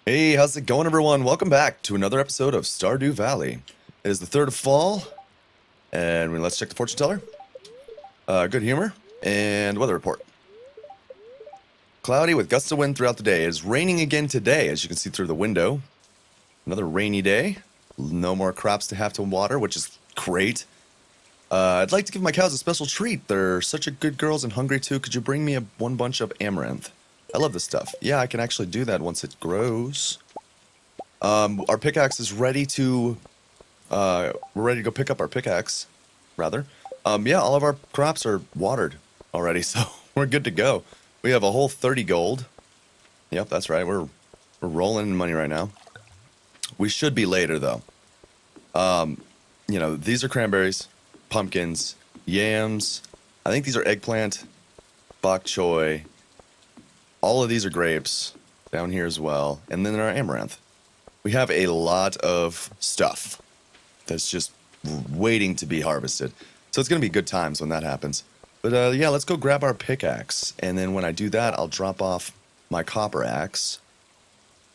Hey, how's it going, everyone? Welcome back to another episode of Stardew Valley. It is the 3rd of fall, and let's check the fortune teller. Good humor, and weather report. Cloudy with gusts of wind throughout the day. It is raining again today, as you can see through the window. Another rainy day. No more crops to have to water, which is great. I'd like to give my cows a special treat. They're such a good girls and hungry too. Could you bring me one bunch of amaranth? I love this stuff. Yeah, I can actually do that once it grows. Our pickaxe is ready to, we're ready to go pick up our pickaxe, rather. Yeah, all of our crops are watered already, so we're good to go. We have a whole 30 gold. Yep, that's right, we're rolling in money right now. We should be later, though. You know, these are cranberries, pumpkins, yams. I think these are eggplant, bok choy. All of these are grapes, down here as well, and then there are amaranth. We have a lot of stuff that's just waiting to be harvested. So it's going to be good times when that happens. But yeah, let's go grab our pickaxe. And then when I do that, I'll drop off my copper axe.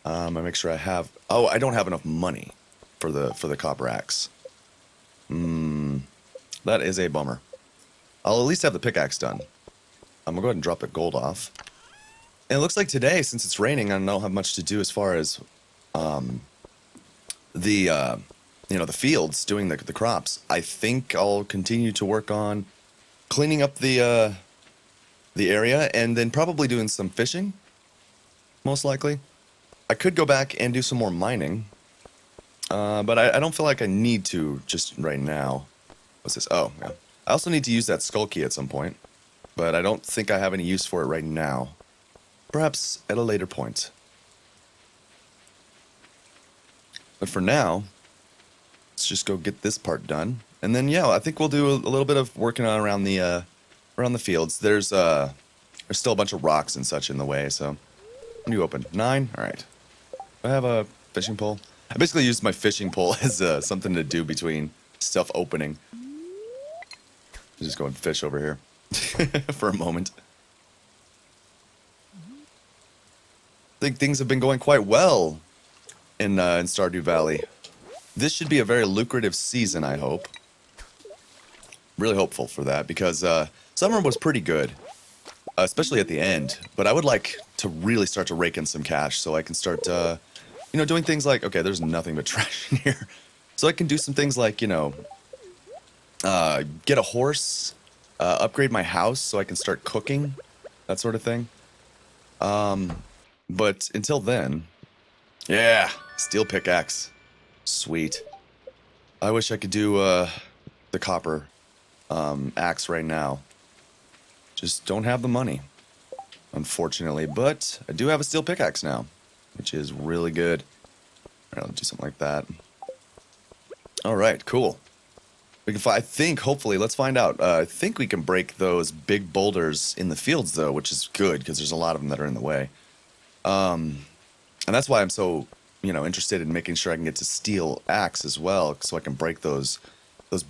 I make sure I have... Oh, I don't have enough money for the copper axe. That is a bummer. I'll at least have the pickaxe done. I'm going to go ahead and drop the gold off. And it looks like today, since it's raining, I don't have much to do as far as... the fields, doing the crops. I think I'll continue to work on cleaning up the area and then probably doing some fishing, most likely. I could go back and do some more mining, but I don't feel like I need to just right now. What's this? Oh, yeah. I also need to use that skull key at some point, but I don't think I have any use for it right now. Perhaps at a later point. But for now, let's just go get this part done. And then, yeah, I think we'll do a little bit of working on around the fields. There's still a bunch of rocks and such in the way, so... When do you open? 9? Alright. I have a fishing pole. I basically used my fishing pole as something to do between stuff opening. Just go and fish over here for a moment. I think things have been going quite well in Stardew Valley. This should be a very lucrative season, I hope. Really hopeful for that, because summer was pretty good, especially at the end. But I would like to really start to rake in some cash so I can start, doing things like... Okay, there's nothing but trash in here. So I can do some things like, get a horse, upgrade my house so I can start cooking, that sort of thing. But until then... Yeah, steel pickaxe. Sweet. I wish I could do the copper axe right now. Just don't have the money, unfortunately. But I do have a steel pickaxe now, which is really good. All right, I'll do something like that. All right, cool. We can I think, hopefully, let's find out. I think we can break those big boulders in the fields, though, which is good, because there's a lot of them that are in the way. And that's why I'm so... interested in making sure I can get to steel axe as well, so I can break those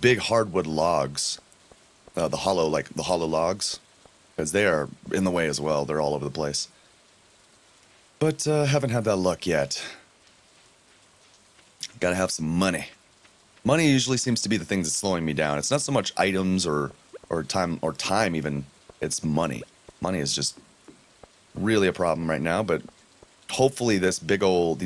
big hardwood logs, the hollow logs, because they are in the way as well. They're all over the place. But haven't had that luck yet. Gotta have some money. Money usually seems to be the thing that's slowing me down. It's not so much items or time even. It's money. Money is just really a problem right now. But hopefully these big old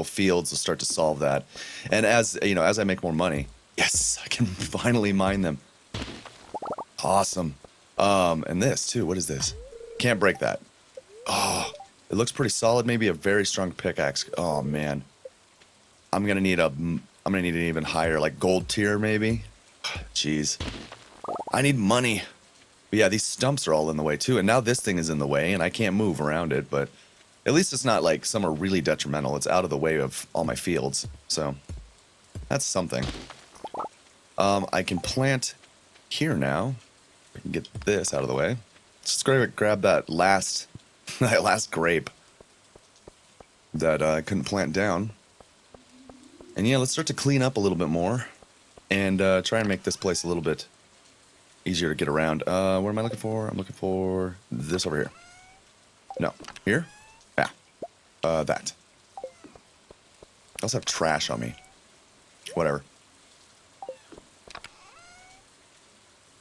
fields will start to solve that. And as I make more money, yes, I can finally mine them. Awesome. And this too, what is this? Can't break that. Oh, it looks pretty solid. Maybe a very strong pickaxe. Oh man. I'm gonna need an even higher, like gold tier maybe. Jeez. I need money. But yeah, these stumps are all in the way too. And now this thing is in the way and I can't move around it, but at least it's not like some are really detrimental. It's out of the way of all my fields. So that's something. I can plant here now. I can get this out of the way. Just grab that last grape that I couldn't plant down. And yeah, let's start to clean up a little bit more and try and make this place a little bit easier to get around. What am I looking for? I'm looking for this over here. No, here? That. I also have trash on me. Whatever.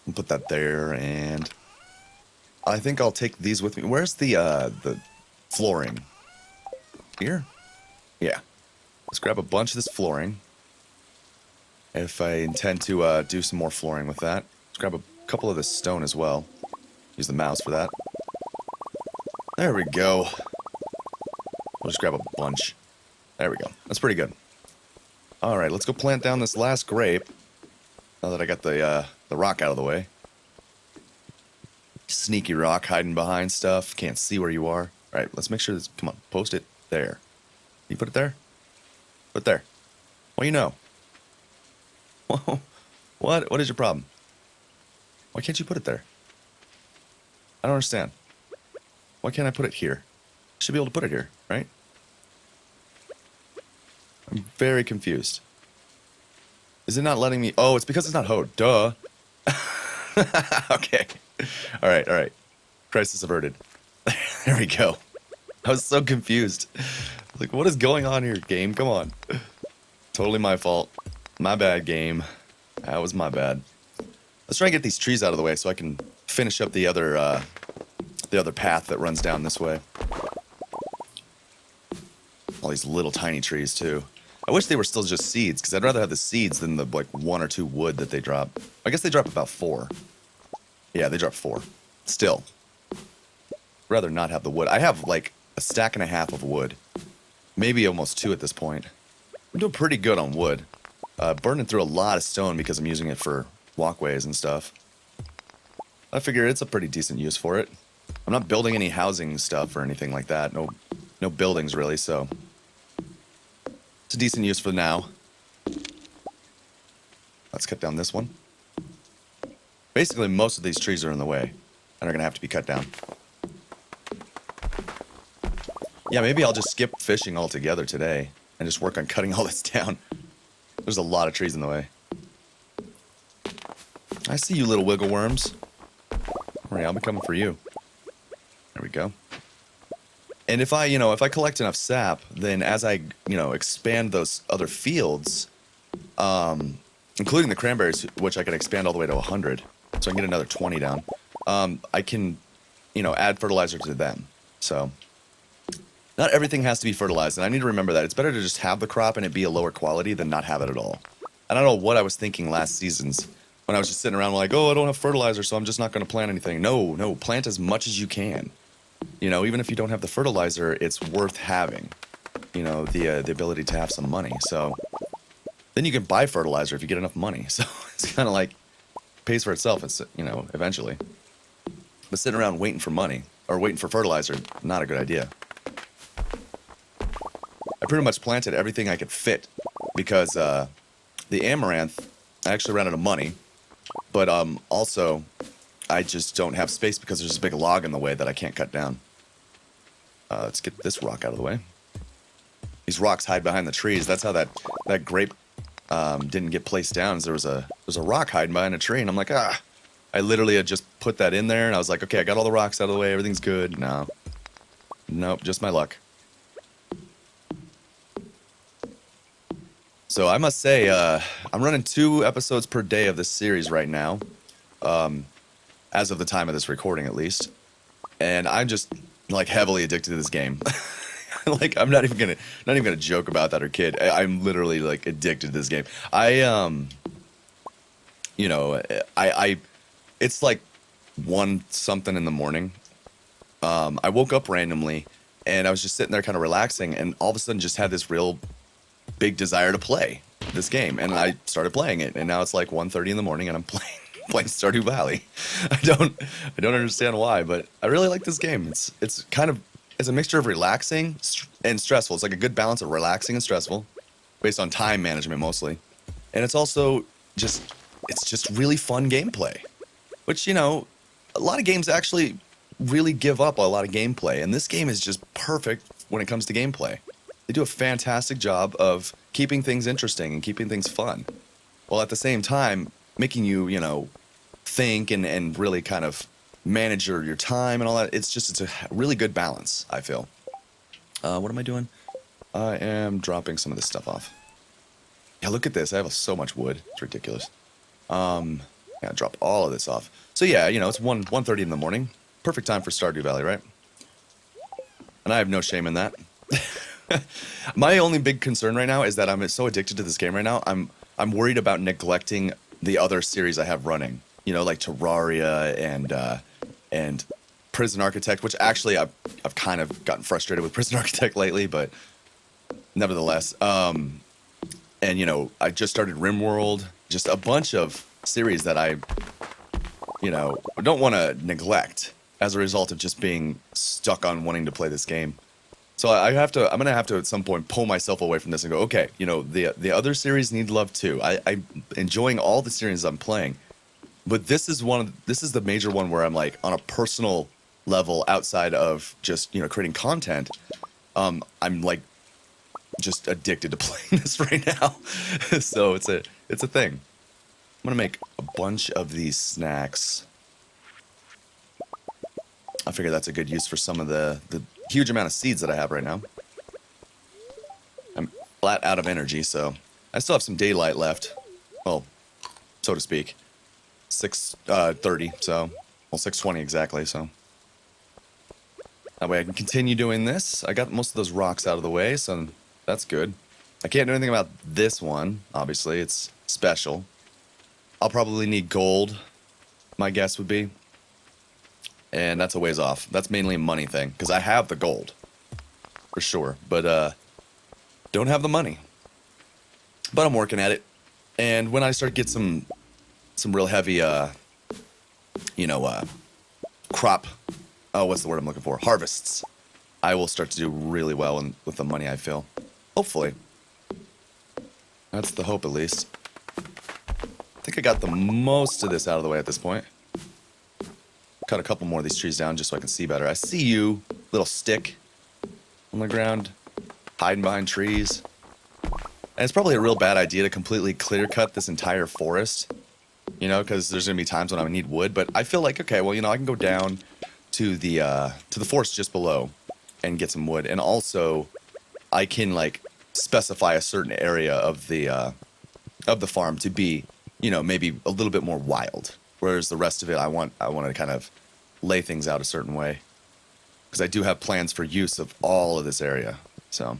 I'll put that there, and I think I'll take these with me. Where's the flooring? Here? Yeah. Let's grab a bunch of this flooring. If I intend to do some more flooring with that. Let's grab a couple of this stone as well. Use the mouse for that. There we go. We'll just grab a bunch. There we go. That's pretty good. Alright, let's go plant down this last grape. Now that I got the rock out of the way. Sneaky rock hiding behind stuff. Can't see where you are. Alright, let's make sure this... Come on, post it there. You put it there? Put it there. What do you know? Whoa. What is your problem? Why can't you put it there? I don't understand. Why can't I put it here? I should be able to put it here, right? I'm very confused. Is it not letting me... Oh, it's because it's not hoed. Duh. Okay. Alright. Crisis averted. There we go. I was so confused. Like, what is going on here, game? Come on. Totally my fault. My bad, game. That was my bad. Let's try and get these trees out of the way so I can finish up the other path that runs down this way. All these little tiny trees, too. I wish they were still just seeds, because I'd rather have the seeds than the, like, 1 or 2 wood that they drop. I guess they drop about 4. Yeah, they drop 4. Still. Rather not have the wood. I have, like, a stack and a half of wood. Maybe almost 2 at this point. I'm doing pretty good on wood. Burning through a lot of stone because I'm using it for walkways and stuff. I figure it's a pretty decent use for it. I'm not building any housing stuff or anything like that. No buildings, really, so... It's a decent use for now. Let's cut down this one. Basically, most of these trees are in the way and are going to have to be cut down. Yeah, maybe I'll just skip fishing altogether today and just work on cutting all this down. There's a lot of trees in the way. I see you little wiggle worms. Alright, I'll be coming for you. There we go. And if I collect enough sap, then as I, expand those other fields, including the cranberries, which I could expand all the way to 100, so I can get another 20 down, I can, add fertilizer to them. So, not everything has to be fertilized, and I need to remember that. It's better to just have the crop and it be a lower quality than not have it at all. I don't know what I was thinking last seasons when I was just sitting around like, oh, I don't have fertilizer, so I'm just not going to plant anything. No, plant as much as you can. Even if you don't have the fertilizer, it's worth having, the ability to have some money. So then you can buy fertilizer if you get enough money. So it's kind of like pays for itself, eventually. But sitting around waiting for money or waiting for fertilizer, not a good idea. I pretty much planted everything I could fit because the amaranth, I actually ran out of money, but also I just don't have space because there's a big log in the way that I can't cut down. Let's get this rock out of the way. These rocks hide behind the trees. That's how that grape didn't get placed down. There's a rock hiding behind a tree, and I'm like, I literally had just put that in there, and I was like, okay, I got all the rocks out of the way. Everything's good. No. Nope, just my luck. So I must say, I'm running 2 episodes per day of this series right now. As of the time of this recording, at least. And I'm just, like, heavily addicted to this game. Like, I'm not even gonna joke about that or kid. I'm literally, like, addicted to this game. It's like 1 something in the morning. I woke up randomly, and I was just sitting there kind of relaxing, and all of a sudden just had this real big desire to play this game. And I started playing it, and now it's like 1:30 in the morning, and I'm playing Stardew Valley. I don't understand why, but I really like this game. It's a mixture of relaxing and stressful. It's like a good balance of relaxing and stressful, based on time management mostly. And it's also just really fun gameplay, which a lot of games actually really give up a lot of gameplay, and this game is just perfect when it comes to gameplay. They do a fantastic job of keeping things interesting and keeping things fun, while at the same time making you, think and really kind of manage your time and all that. It's a really good balance, I feel. What am I doing? I am dropping some of this stuff off. Yeah, look at this. I have so much wood. It's ridiculous. Yeah, drop all of this off. So yeah, you know, it's 1:30 in the morning. Perfect time for Stardew Valley, right? And I have no shame in that. My only big concern right now is that I'm so addicted to this game right now. I'm worried about neglecting the other series I have running. You know, like Terraria and Prison Architect, which actually I've kind of gotten frustrated with Prison Architect lately, but nevertheless. And you know, I just started RimWorld, just a bunch of series that I, you know, don't want to neglect as a result of just being stuck on wanting to play this game. So I'm gonna have to at some point pull myself away from this and go, okay, you know, the other series need love too. I'm enjoying all the series I'm playing, but this is the major one where I'm like on a personal level outside of just, you know, creating content. I'm like just addicted to playing this right now. So it's a thing. I'm gonna make a bunch of these snacks. I figure that's a good use for some of the huge amount of seeds that I have right now. I'm flat out of energy, so I still have some daylight left. Well, so to speak. 6:30, so well 6:20 exactly, so that way I can continue doing this. I got most of those rocks out of the way, so that's good. I can't do anything about this one, obviously. It's special. I'll probably need gold, my guess would be. And that's a ways off. That's mainly a money thing, because I have the gold, for sure. But, don't have the money. But I'm working at it. And when I start to get some real heavy, you know, crop, oh, what's the word I'm looking for? Harvests. I will start to do really well with the money I feel. Hopefully. That's the hope, at least. I think I got the most of this out of the way at this point. Cut a couple more of these trees down just so I can see better. I see you, little stick on the ground, hiding behind trees. And it's probably a real bad idea to completely clear cut this entire forest, you know, because there's going to be times when I need wood. But I feel like, okay, well, you know, I can go down to the forest just below and get some wood. And also, I can, like, specify a certain area of the farm to be, you know, maybe a little bit more wild. Whereas the rest of it, I want to kind of lay things out a certain way. Because I do have plans for use of all of this area. So,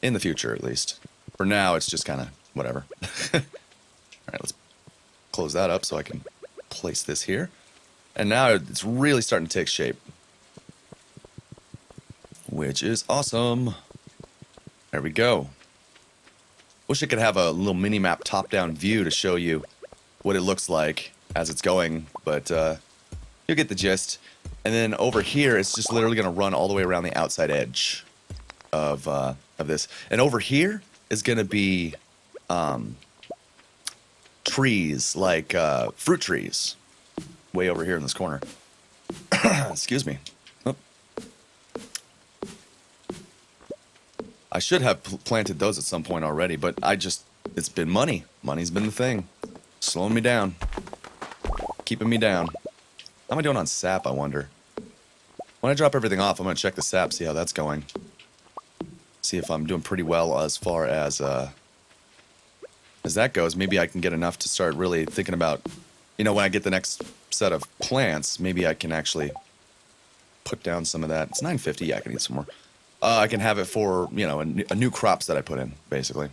in the future, at least. For now, it's just kind of whatever. All right, let's close that up so I can place this here. And now it's really starting to take shape. Which is awesome. There we go. Wish I could have a little mini-map top-down view to show you what it looks like as it's going, but you'll get the gist. And then over here, it's just literally going to run all the way around the outside edge of this. And over here is going to be trees, like fruit trees, way over here in this corner. Excuse me. Oh. I should have planted those at some point already, but it's been money. Money's been the thing. Slowing me down. Keeping me down. How am I doing on sap, I wonder? When I drop everything off, I'm going to check the sap, see how that's going. See if I'm doing pretty well as far as that goes. Maybe I can get enough to start really thinking about, you know, when I get the next set of plants, maybe I can actually put down some of that. It's 950, yeah, I can eat some more. I can have it for, you know, a new crops that I put in, basically.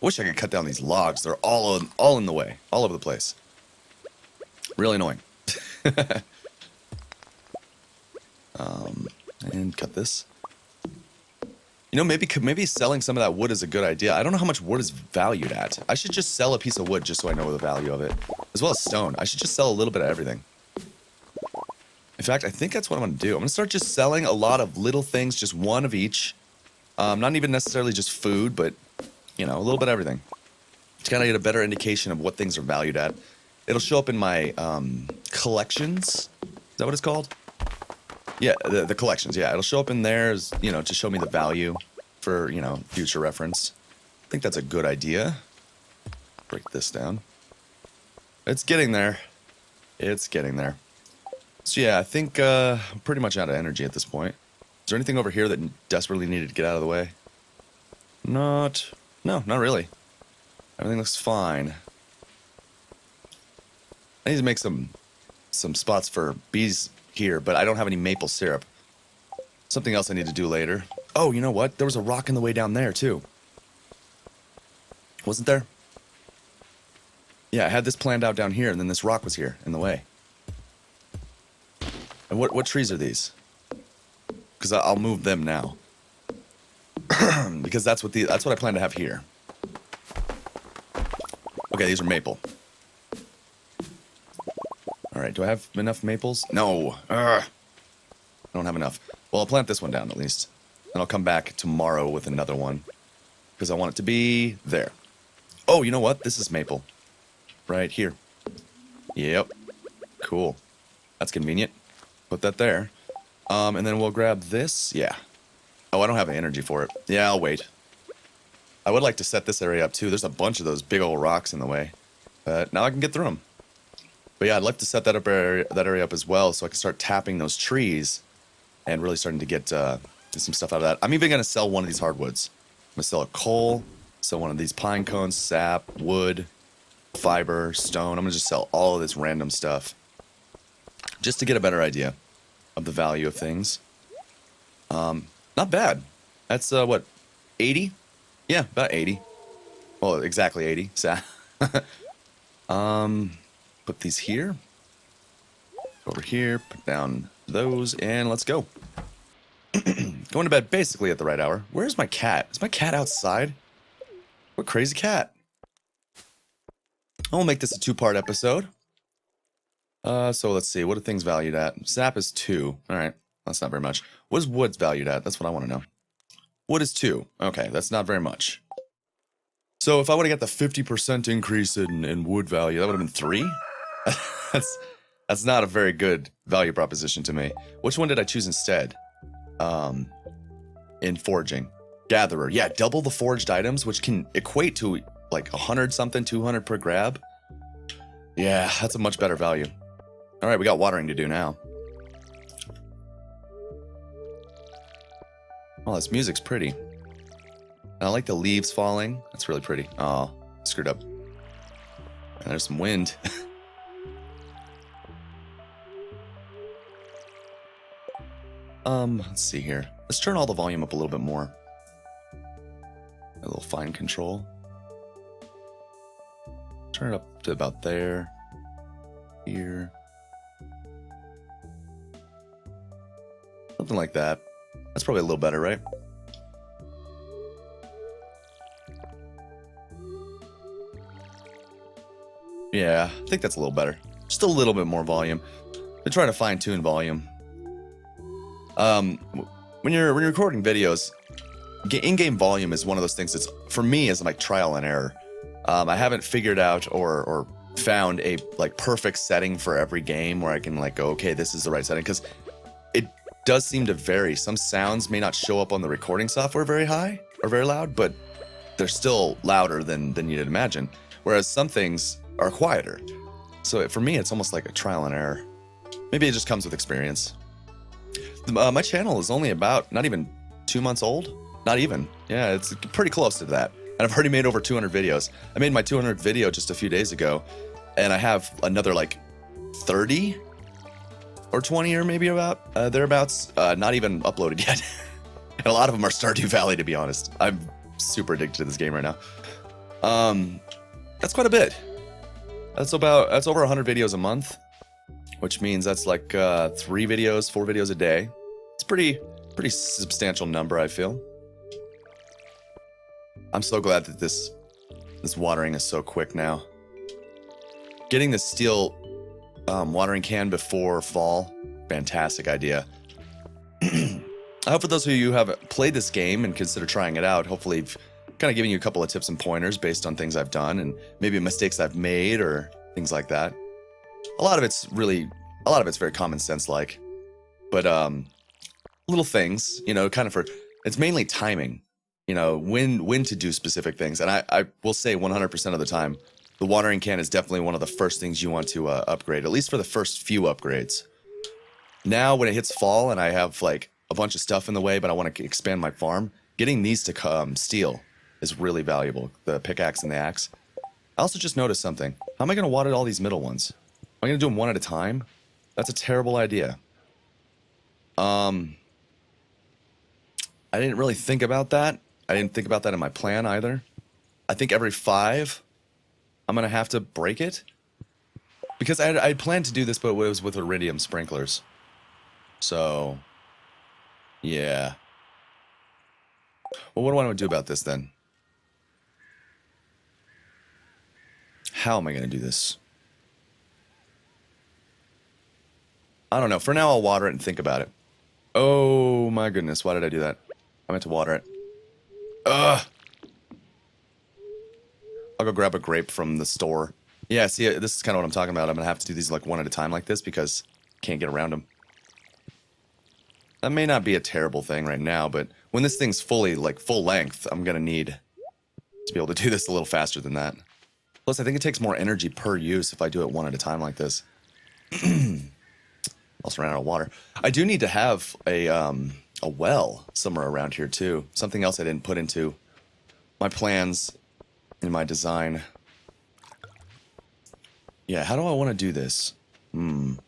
Wish I could cut down these logs. They're all in the way, all over the place. Really annoying. And cut this. You know, maybe selling some of that wood is a good idea. I don't know how much wood is valued at. I should just sell a piece of wood just so I know the value of it. As well as stone. I should just sell a little bit of everything. In fact, I think that's what I'm going to do. I'm going to start just selling a lot of little things, just one of each. Not even necessarily just food, but, you know, a little bit of everything. To kind of get a better indication of what things are valued at. It'll show up in my collections. Is that what it's called? Yeah, the collections, yeah. It'll show up in there, as, you know, to show me the value for, you know, future reference. I think that's a good idea. Break this down. It's getting there. It's getting there. So yeah, I think I'm pretty much out of energy at this point. there anything over here that desperately needed to get out of the way? No, not really. Everything looks fine. I need to make some spots for bees here, but I don't have any maple syrup. Something else I need to do later. Oh, you know what? There was a rock in the way down there, too. Wasn't there? Yeah, I had this planned out down here, and then this rock was here in the way. And what trees are these? Because I'll move them now. Because that's what I plan to have here. Okay, these are maple. All right, do I have enough maples? No. I don't have enough. Well, I'll plant this one down at least. And I'll come back tomorrow with another one. Because I want it to be there. Oh, you know what? This is maple. Right here. Yep. Cool. That's convenient. Put that there. And then we'll grab this. Yeah. Oh, I don't have the energy for it. Yeah, I'll wait. I would like to set this area up too. There's a bunch of those big old rocks in the way. But now I can get through them. But yeah, I'd like to set that area up as well so I can start tapping those trees and really starting to get some stuff out of that. I'm even going to sell one of these hardwoods. I'm going to sell a coal, sell one of these pine cones, sap, wood, fiber, stone. I'm going to just sell all of this random stuff just to get a better idea of the value of things. Not bad. That's, what, 80? Yeah, about 80. Well, exactly 80. Put these here. Over here, put down those, and let's go. Going to bed basically at the right hour. Where's my cat? Is my cat outside? What crazy cat. I'll make this a 2-part episode. So let's see. What are things valued at? Sap is 2. All right. That's not very much. What is wood valued at? That's what I want to know. Wood is 2. Okay, that's not very much. So if I would have got the 50% increase in wood value, that would have been 3? That's not a very good value proposition to me. Which one did I choose instead? In foraging. Gatherer. Yeah, double the foraged items, which can equate to like 100 something, 200 per grab. Yeah, that's a much better value. All right, we got watering to do now. Oh, this music's pretty. I like the leaves falling. That's really pretty. Oh, screwed up. And there's some wind. Let's see here. Let's turn all the volume up a little bit more. A little fine control. Turn it up to about there. Here. Something like that. That's probably a little better, right? Yeah, I think that's a little better. Just a little bit more volume. They're trying to fine-tune volume. When you're recording videos, in-game volume is one of those things that's, for me, is like trial and error. I haven't figured out or found a like perfect setting for every game where I can like go, okay, this is the right setting, because it does seem to vary. Some sounds may not show up on the recording software very high or very loud, but they're still louder than you'd imagine. Whereas some things are quieter. So for me, it's almost like a trial and error. Maybe it just comes with experience. My channel is only about, not even 2 months old. Not even. Yeah, it's pretty close to that. And I've already made over 200 videos. I made my 200th video just a few days ago. And I have another like 30 or 20 or maybe about thereabouts, not even uploaded yet. And a lot of them are Stardew Valley, to be honest. I'm super addicted to this game right now. That's quite a bit. That's over 100 videos a month, which means that's like 3 videos, 4 videos a day. It's pretty substantial number, I feel. I'm so glad that this watering is so quick now. Getting the steel watering can before fall, fantastic idea. I hope for those of you who have played this game and consider trying it out, hopefully I've kind of given you a couple of tips and pointers based on things I've done and maybe mistakes I've made or things like that. A lot of it's very common sense like, but little things, you know, kind of it's mainly timing, you know, when to do specific things. And I will say 100% of the time, the watering can is definitely one of the first things you want to upgrade, at least for the first few upgrades. Now, when it hits fall and I have like a bunch of stuff in the way, but I want to expand my farm. Getting these to steel is really valuable. The pickaxe and the axe. I also just noticed something. How am I going to water all these middle ones? Am I going to do them one at a time? That's a terrible idea. I didn't really think about that. I didn't think about that in my plan either. I think every 5, I'm going to have to break it. Because I planned to do this, but it was with iridium sprinklers. So, yeah. Well, what do I want to do about this then? How am I going to do this? I don't know. For now, I'll water it and think about it. Oh my goodness, why did I do that? I meant to water it. Ugh! I'll go grab a grape from the store. Yeah, see, this is kind of what I'm talking about. I'm going to have to do these like one at a time like this because I can't get around them. That may not be a terrible thing right now, but when this thing's fully, like, full length, I'm going to need to be able to do this a little faster than that. Plus, I think it takes more energy per use if I do it one at a time like this. Also ran out of water. I do need to have a well somewhere around here, too. Something else I didn't put into my plans in my design. Yeah, how do I want to do this? Trying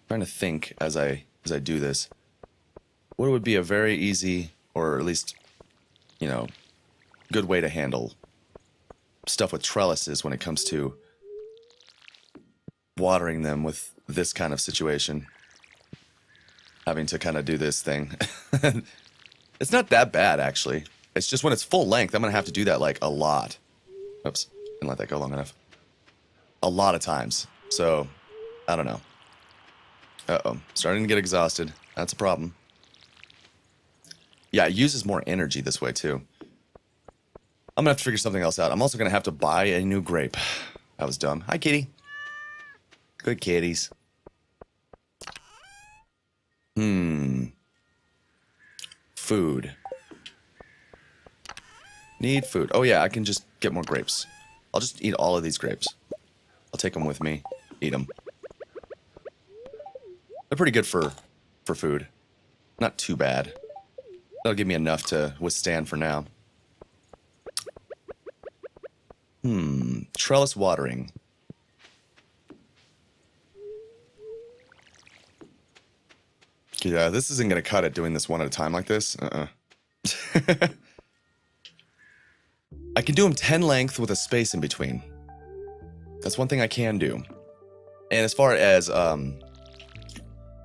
to think as I do this. What would be a very easy, or at least, you know, good way to handle stuff with trellises when it comes to watering them with this kind of situation. Having to kind of do this thing. It's not that bad, actually. It's just when it's full length, I'm going to have to do that, like, a lot. Oops, didn't let that go long enough. A lot of times. So, I don't know. Uh-oh, starting to get exhausted. That's a problem. Yeah, it uses more energy this way, too. I'm gonna have to figure something else out. I'm also gonna have to buy a new grape. That was dumb. Hi, kitty. Good kitties. Food. Need food. Oh, yeah, I can just get more grapes. I'll just eat all of these grapes. I'll take them with me. Eat them. They're pretty good for food. Not too bad. That'll give me enough to withstand for now. Trellis watering. Yeah, this isn't going to cut it doing this one at a time like this. I can do them 10 length with a space in between. That's one thing I can do. And as far as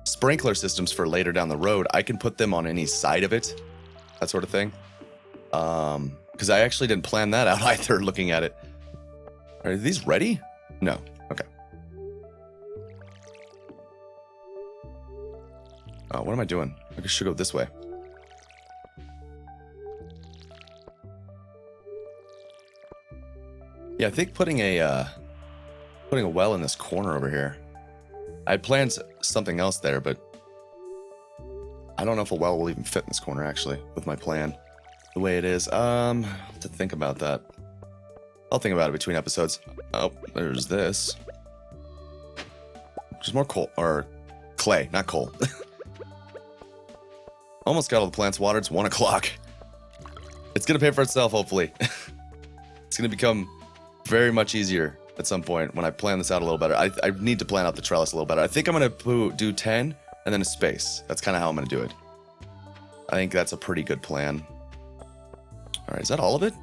sprinkler systems for later down the road, I can put them on any side of it. That sort of thing. Because I actually didn't plan that out either, looking at it. Are these ready? No. Okay. Oh, what am I doing? I should go this way. Yeah, I think putting a well in this corner over here. I had planned something else there, but I don't know if a well will even fit in this corner, actually, with my plan. The way it is. I'll have to think about that. I'll think about it between episodes. Oh, there's this. There's more coal, or clay, not coal. Almost got all the plants watered. It's 1 o'clock. It's going to pay for itself, hopefully. It's going to become very much easier at some point when I plan this out a little better. I need to plan out the trellis a little better. I think I'm going to do 10 and then a space. That's kind of how I'm going to do it. I think that's a pretty good plan. All right, is that all of it?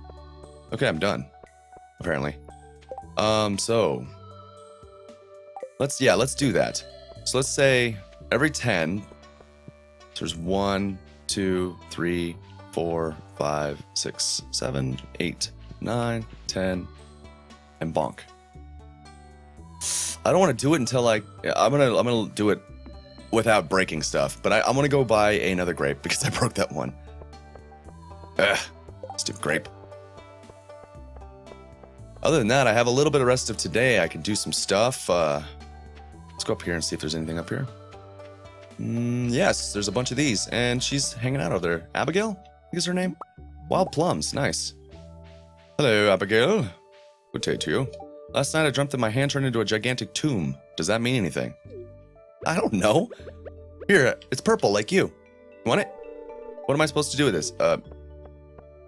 Okay, I'm done. Apparently. So let's do that. So let's say every 10. So there's 1, 2, 3, 4, 5, 6, 7, 8, 9, 10, and bonk. I don't want to do it until I'm gonna do it without breaking stuff, but I'm gonna go buy another grape because I broke that one. Ugh, stupid grape. Other than that, I have a little bit of rest of today. I can do some stuff. Let's go up here and see if there's anything up here. Yes, there's a bunch of these, and she's hanging out over there. Abigail? I think is her name. Wild plums, nice. Hello, Abigail. Good day to you. Last night I dreamt that my hand turned into a gigantic tomb. Does that mean anything? I don't know. Here, it's purple like you. You want it? What am I supposed to do with this?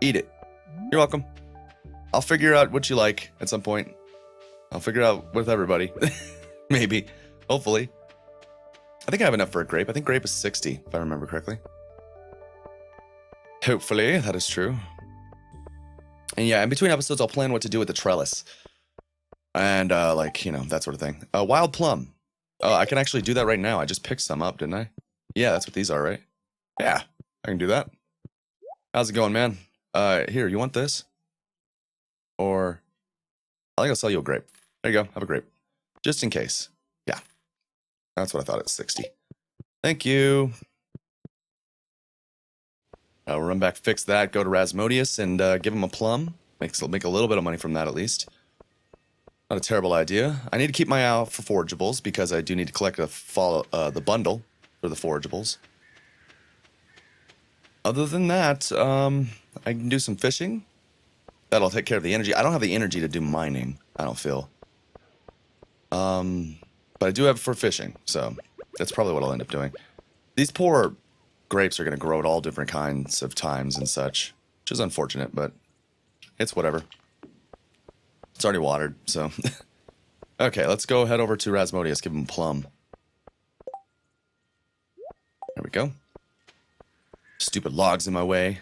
Eat it. You're welcome. I'll figure out what you like at some point. I'll figure it out with everybody. Maybe. Hopefully. I think I have enough for a grape. I think grape is 60, if I remember correctly. Hopefully, that is true. And yeah, in between episodes, I'll plan what to do with the trellis. And, like, you know, that sort of thing. Wild plum. I can actually do that right now. I just picked some up, didn't I? Yeah, that's what these are, right? Yeah, I can do that. How's it going, man? Here, you want this? Or, I think I'll sell you a grape. There you go, have a grape. Just in case. Yeah. That's what I thought, it's 60. Thank you. I'll run back, fix that, go to Rasmodius, and give him a plum. Make a little bit of money from that, at least. Not a terrible idea. I need to keep my eye out for forageables, because I do need to collect the bundle for the forageables. Other than that, I can do some fishing. That'll take care of the energy. I don't have the energy to do mining, I don't feel. But I do have it for fishing, so that's probably what I'll end up doing. These poor grapes are going to grow at all different kinds of times and such, which is unfortunate, but it's whatever. It's already watered, so. Okay, let's go head over to Rasmodius, give him a plum. There we go. Stupid logs in my way.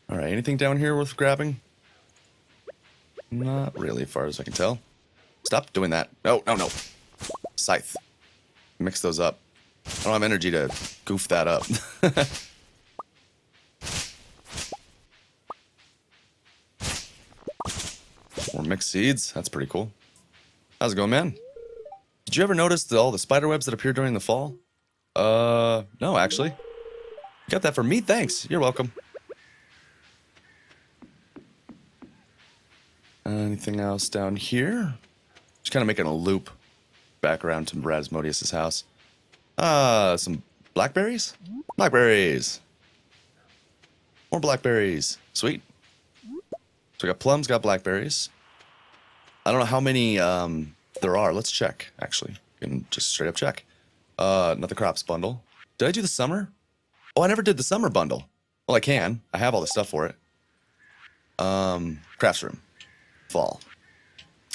Alright, anything down here worth grabbing? Not really, as far as I can tell. Stop doing that. No, no, no. Scythe. Mix those up. I don't have energy to goof that up. More mixed seeds. That's pretty cool. How's it going, man? Did you ever notice all the spider webs that appear during the fall? No, actually. You got that for me? Thanks. You're welcome. Anything else down here? Just kind of making a loop back around to Rasmodius' house. Some blackberries? Blackberries! More blackberries. Sweet. So we got plums, got blackberries. I don't know how many there are. Let's check, actually. You can just straight up check. Another crops bundle. Did I do the summer? Oh, I never did the summer bundle. Well, I can. I have all the stuff for it. Crafts room. Fall.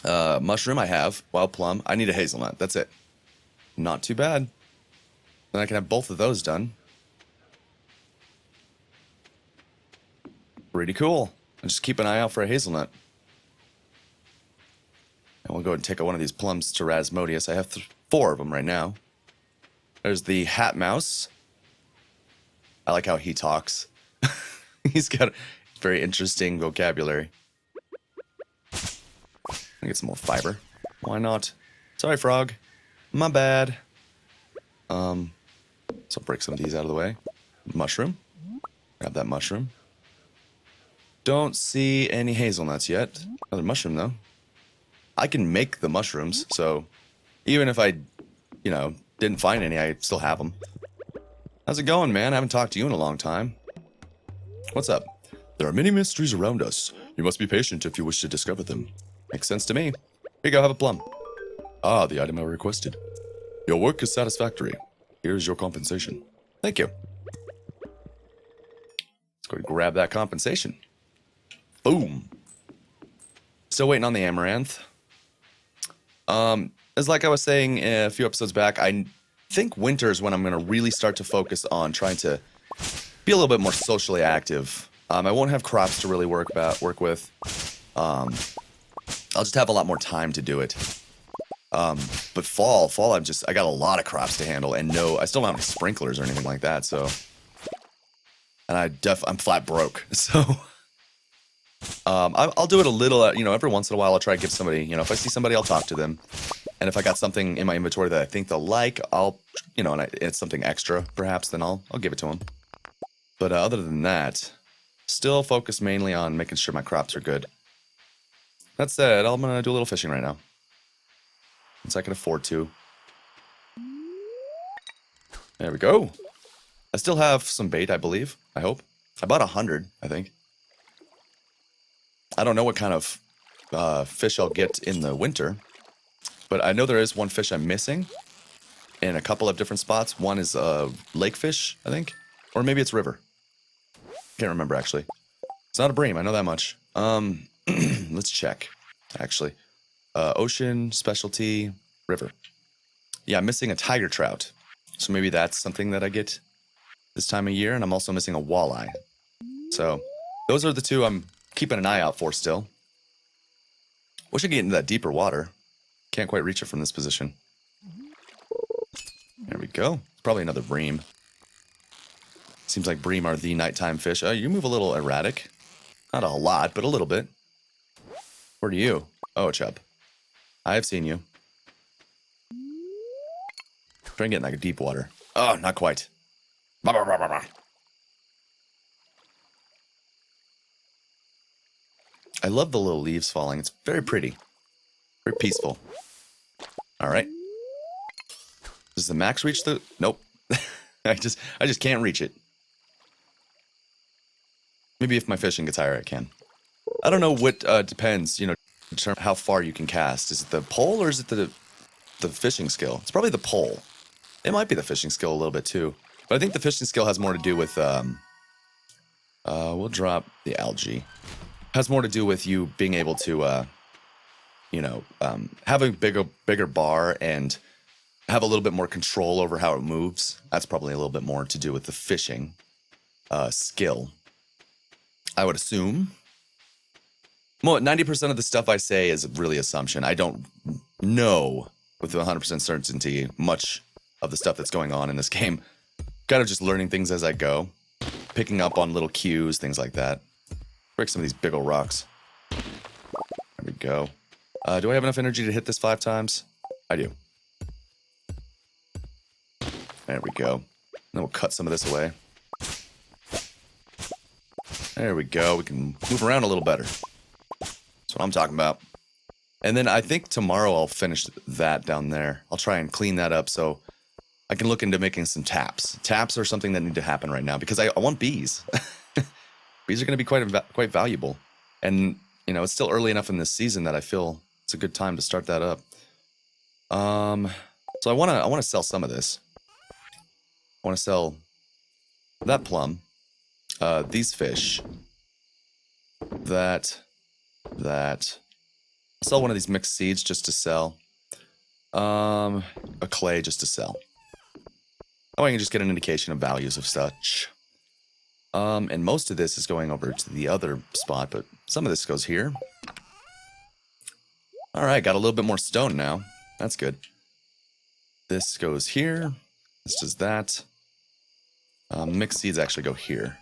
Mushroom I have. Wild plum. I need a hazelnut. That's it. Not too bad. Then I can have both of those done. Pretty cool. I'll just keep an eye out for a hazelnut. And we'll go ahead and take one of these plums to Rasmodius. I have 4 of them right now. There's the hat mouse. I like how he talks. He's got very interesting vocabulary. Get some more fiber. Why not? Sorry, frog. My bad. So I'll break some of these out of the way. Mushroom. Grab that mushroom. Don't see any hazelnuts yet. Another mushroom, though. I can make the mushrooms, so even if I, you know, didn't find any, I still have them. How's it going, man? I haven't talked to you in a long time. What's up? There are many mysteries around us. You must be patient if you wish to discover them. Makes sense to me. Here you go, have a plum. Ah, the item I requested. Your work is satisfactory. Here's your compensation. Thank you. Let's go grab that compensation. Boom. Still waiting on the amaranth. As like I was saying a few episodes back, I think winter is when I'm going to really start to focus on trying to be a little bit more socially active. I won't have crops to really work with. I'll just have a lot more time to do it. But fall, I got a lot of crops to handle, and I still don't have any sprinklers or anything like that, so. And I'm flat broke, so. I'll do it a little, every once in a while I'll try to give somebody, if I see somebody, I'll talk to them. And if I got something in my inventory that I think they'll like, I'll, and it's something extra, perhaps, then I'll give it to them. But other than that, still focus mainly on making sure my crops are good. That said, I'm going to do a little fishing right now. Since I can afford to. There we go. I still have some bait, I believe. I hope. I bought 100, I think. I don't know what kind of fish I'll get in the winter. But I know there is one fish I'm missing. in a couple of different spots. One is lake fish, I think, or maybe it's river. Can't remember actually. It's not a bream, I know that much. Let's check. Actually, ocean, specialty, river. Yeah, I'm missing a tiger trout, so maybe that's something that I get this time of year, and I'm also missing a walleye. So those are the two I'm keeping an eye out for still. Wish I could get into that deeper water. Can't quite reach it from this position. There we go. Probably another bream. Seems like bream are the nighttime fish. You move a little erratic. Not a lot, but a little bit. Where are you? Oh, chub. I have seen you. Try and get in like deep water. Oh, not quite. I love the little leaves falling. It's very pretty. Very peaceful. Alright. Does the max reach the... Nope. I just can't reach it. Maybe if my fishing gets higher, I can. I don't know what depends, you know, in terms of how far you can cast. Is it the pole or is it the fishing skill? It's probably the pole. It might be the fishing skill a little bit too. But I think the fishing skill has more to do with... we'll drop the algae. Has more to do with you being able to, you know, have a bigger bar and have a little bit more control over how it moves. That's probably a little bit more to do with the fishing skill, I would assume. Well, 90% of the stuff I say is really assumption. I don't know with 100% certainty much of the stuff that's going on in this game. Kind of just learning things as I go, picking up on little cues, things like that. Break some of these big old rocks. There we go. Do I have enough energy to hit this 5 times? I do. There we go. Then we'll cut some of this away. There we go. We can move around a little better. That's what I'm talking about. And then I think tomorrow I'll finish that down there. I'll try and clean that up so I can look into making some taps. Taps are something that need to happen right now because I want bees. Bees are going to be quite valuable. And, you know, it's still early enough in this season that I feel it's a good time to start that up. So I want to sell some of this. I want to sell that plum, these fish, that. I'll sell one of these mixed seeds just to sell. A clay just to sell. Oh, I can just get an indication of values of such. And most of this is going over to the other spot, but some of this goes here. Alright, got a little bit more stone now. That's good. This goes here. This does that. Mixed seeds actually go here.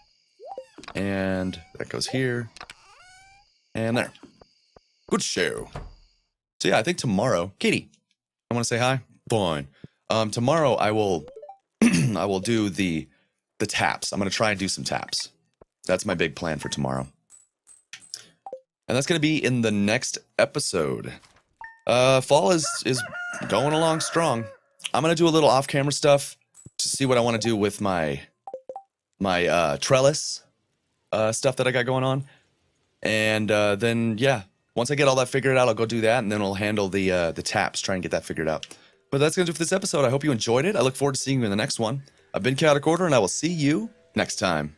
And that goes here. And there. Good show. So yeah, I think tomorrow... Katie, I want to say hi? Fine. Tomorrow I will... I will do the taps. I'm going to try and do some taps. That's my big plan for tomorrow. And that's going to be in the next episode. Fall is going along strong. I'm going to do a little off-camera stuff to see what I want to do with my trellis stuff that I got going on. And then, yeah, once I get all that figured out, I'll go do that, and then I'll handle the taps, try and get that figured out. But that's going to do it for this episode. I hope you enjoyed it. I look forward to seeing you in the next one. I've been ChaoticOrder, and I will see you next time.